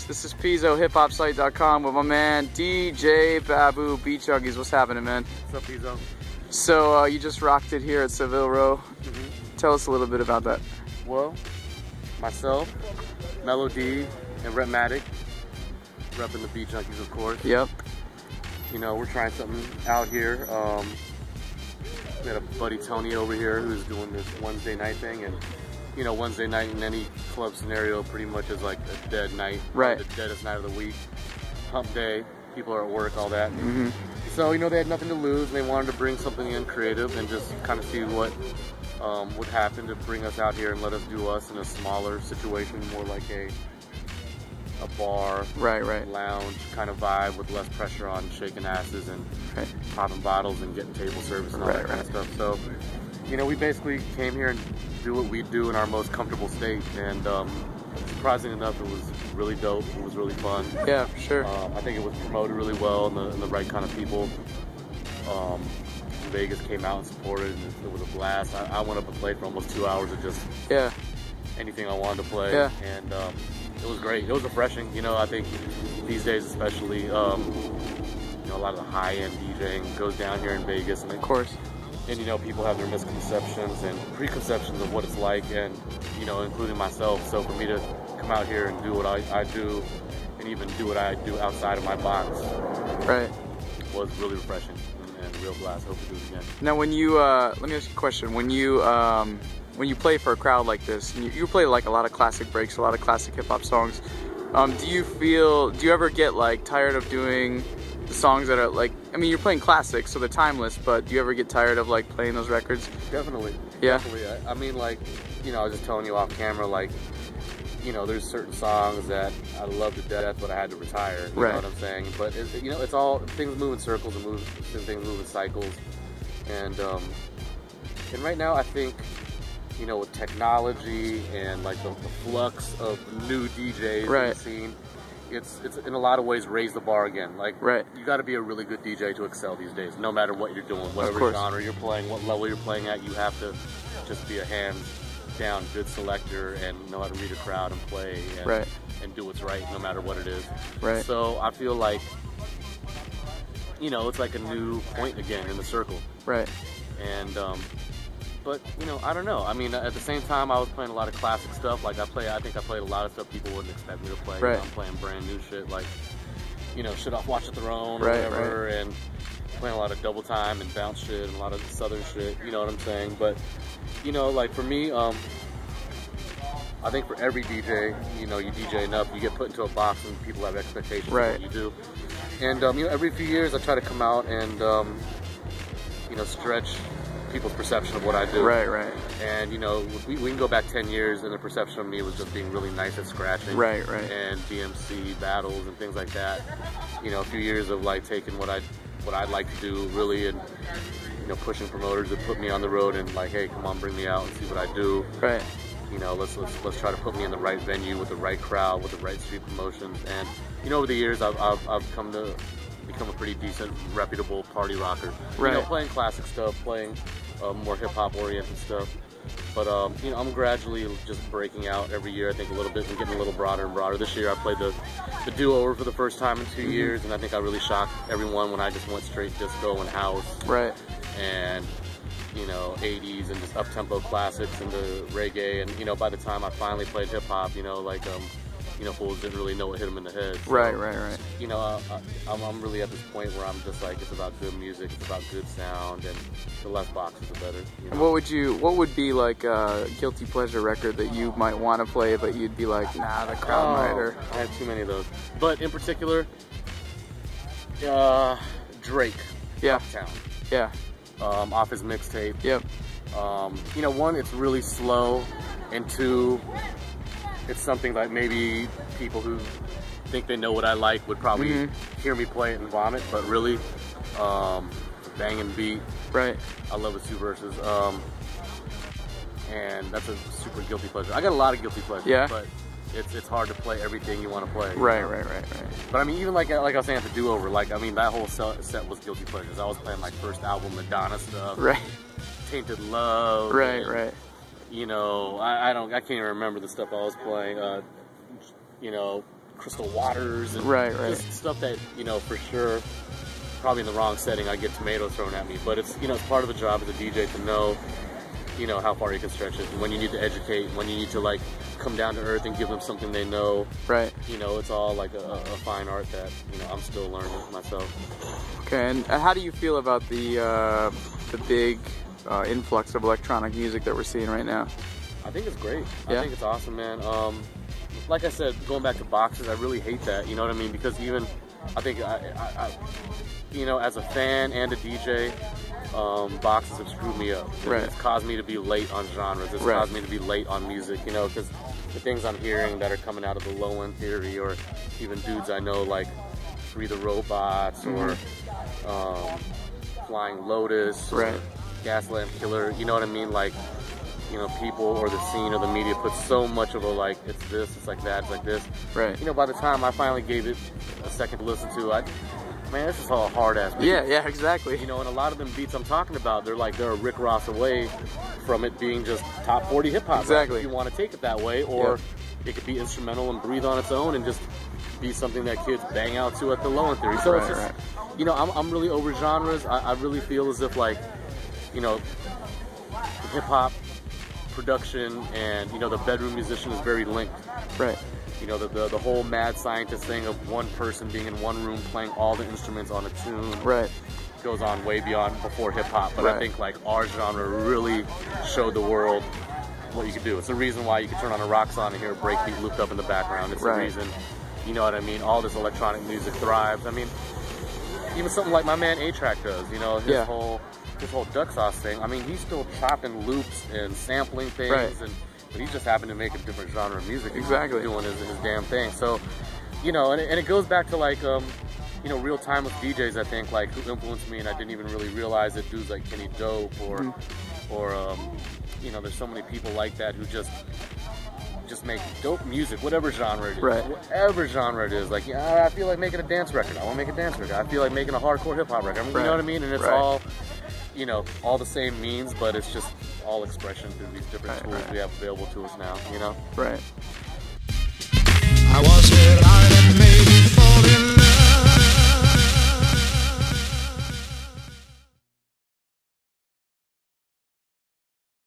This is Pizzo, hiphopsite.com with my man DJ Babu, Beat Junkies. What's happening, man? What's up, Pizzo? So you just rocked it here at Saville Row. Tell us a little bit about that. Well, myself, Melody, and Rhapmatic, repping the Beat Junkies, of course. Yep. You know, we're trying something out here. We had a buddy Tony over here who's doing this Wednesday night thing, and you know, Wednesday night in any club scenario pretty much is like a dead night, right? The deadest night of the week, hump day, people are at work, all that. So you know, they had nothing to lose, and they wanted to bring something in creative and just kind of see what would happen to bring us out here and let us do us in a smaller situation, more like a bar, right, lounge kind of vibe with less pressure on shaking asses and popping bottles and getting table service and all that kind of stuff. So, you know, we basically came here and do what we do in our most comfortable state, and surprisingly enough, it was really dope. It was really fun. Yeah, for sure. I think it was promoted really well, and the right kind of people. Vegas came out and supported, and it was a blast. I went up and played for almost 2 hours of just anything I wanted to play, and it was great. It was refreshing. You know, I think these days especially, you know, a lot of the high-end DJing goes down here in Vegas, and of course. And you know, people have their misconceptions and preconceptions of what it's like, and you know, including myself. So for me to come out here and do what I do, and even do what I do outside of my box, was really refreshing and a real blast. Hope to do it again. Now, when you let me ask you a question. When you play for a crowd like this, and you play like a lot of classic breaks, a lot of classic hip hop songs, do you ever get like tired of doing the songs that are like, I mean, you're playing classics, so they're timeless, but do you ever get tired of like playing those records? Definitely. Yeah. Definitely. I mean, like, you know, I was just telling you off camera, like, you know, there's certain songs that I love to death, but I had to retire. You know what I'm saying? But you know, it's all things move in circles and things move in cycles, and right now I think, you know, with technology and like the flux of new DJs in the scene, it's in a lot of ways raised the bar again. Like, you got to be a really good DJ to excel these days, no matter what you're doing, whatever genre you're playing, what level you're playing at. You have to just be a hands down good selector and know how to read a crowd and play and do what's right, no matter what it is. So I feel like, you know, it's like a new point again in the circle. And but you know, I don't know. I mean, at the same time, I was playing a lot of classic stuff. Like I think I played a lot of stuff people wouldn't expect me to play. You know, I'm playing brand new shit, like, you know, shit off Watch the Throne or whatever, and playing a lot of double time and bounce shit and a lot of southern shit. You know what I'm saying? But you know, like for me, I think for every DJ, you know, you DJ enough, you get put into a box and people have expectations of what you do. And you know, every few years, I try to come out and you know, stretch people's perception of what I do. And you know, we can go back 10 years and the perception of me was just being really nice at scratching and DMC battles and things like that. You know, a few years of like taking what I'd like to do really, and you know, pushing promoters to put me on the road and like, hey, come on, bring me out and see what I do. You know, let's try to put me in the right venue with the right crowd, with the right street promotions. And you know, over the years, I've come to become a pretty decent, reputable party rocker. You know, playing classic stuff, playing more hip-hop oriented stuff. But you know, I'm gradually just breaking out every year, I think, a little bit, and getting a little broader and broader. This year I played the do-over for the first time in 2 years, and I think I really shocked everyone when I just went straight disco and house. And you know, 80s and just up-tempo classics into reggae. And you know, by the time I finally played hip-hop, you know, like you know, fools didn't really know what hit them in the head. So, you know, I'm really at this point where I'm just like, it's about good music, it's about good sound, and the less boxes, the better. You know? And what would be like a guilty pleasure record that you might want to play, but you'd be like, nah, the crowd might, or... I have too many of those. But in particular, Drake, Uptown. Off his mixtape. You know, one, it's really slow, and two, it's something that maybe people who think they know what I like would probably hear me play it and vomit, but really, banging beat. I love his two verses. And that's a super guilty pleasure. I got a lot of guilty pleasures, but it's hard to play everything you want to play. But I mean, even like I was saying at the do-over, like, I mean, that whole set was guilty pleasures. I was playing like first album Madonna stuff. Tainted Love. You know, I can't even remember the stuff I was playing. You know, crystal waters and right. just stuff that, you know, for sure, probably in the wrong setting, I get tomatoes thrown at me. But it's, you know, it's part of the job as a DJ to know, you know, how far you can stretch it, and when you need to educate, when you need to like come down to earth and give them something they know. Right. You know, it's all like a fine art that, you know, I'm still learning myself. Okay, and how do you feel about the big influx of electronic music that we're seeing right now? I think it's great. Yeah? I think it's awesome, man. Like I said, going back to boxes, I really hate that. You know what I mean? Because even I think I you know, as a fan and a DJ, boxes have screwed me up. Right. It's caused me to be late on genres. It's caused me to be late on music, you know, because the things I'm hearing that are coming out of the low end theory, or even dudes I know like Free the Robots, or Flying Lotus, or Gaslamp Killer, you know what I mean? Like, you know, people or the scene or the media puts so much of a like, it's this, it's like that, it's like this. Right. You know, by the time I finally gave it a second to listen to, man, this is all hard-ass beat. Yeah, exactly. You know, and a lot of them beats I'm talking about, they're a Rick Ross away from it being just top 40 hip-hop. Exactly. Right? If you want to take it that way, or it could be instrumental and breathe on its own and just be something that kids bang out to at the low end theory. So it's just, you know, I'm really over genres. I really feel as if, like, you know, hip-hop production and, you know, the bedroom musician is very linked. Right. You know, the whole mad scientist thing of one person being in one room playing all the instruments on a tune goes on way beyond before hip-hop. But I think, like, our genre really showed the world what you could do. It's the reason why you could turn on a rock song and hear a breakbeat looped up in the background. It's the reason, you know what I mean, all this electronic music thrives. I mean, even something like my man A-Track does, you know, his whole duck sauce thing. I mean, he's still chopping loops and sampling things, but he just happened to make a different genre of music. Exactly. Doing his damn thing. So, you know, and it goes back to, like, you know, real timeless DJs, I think, like, who influenced me, and I didn't even really realize it. Dudes like Kenny Dope, or you know, there's so many people like that who just make dope music, whatever genre it is. Whatever genre it is. Like, yeah, I feel like making a dance record. I want to make a dance record. I feel like making a hardcore hip hop record. I mean, you know what I mean? And it's all, you know, all the same means, but it's just all expression through these different tools we have available to us now, you know? I was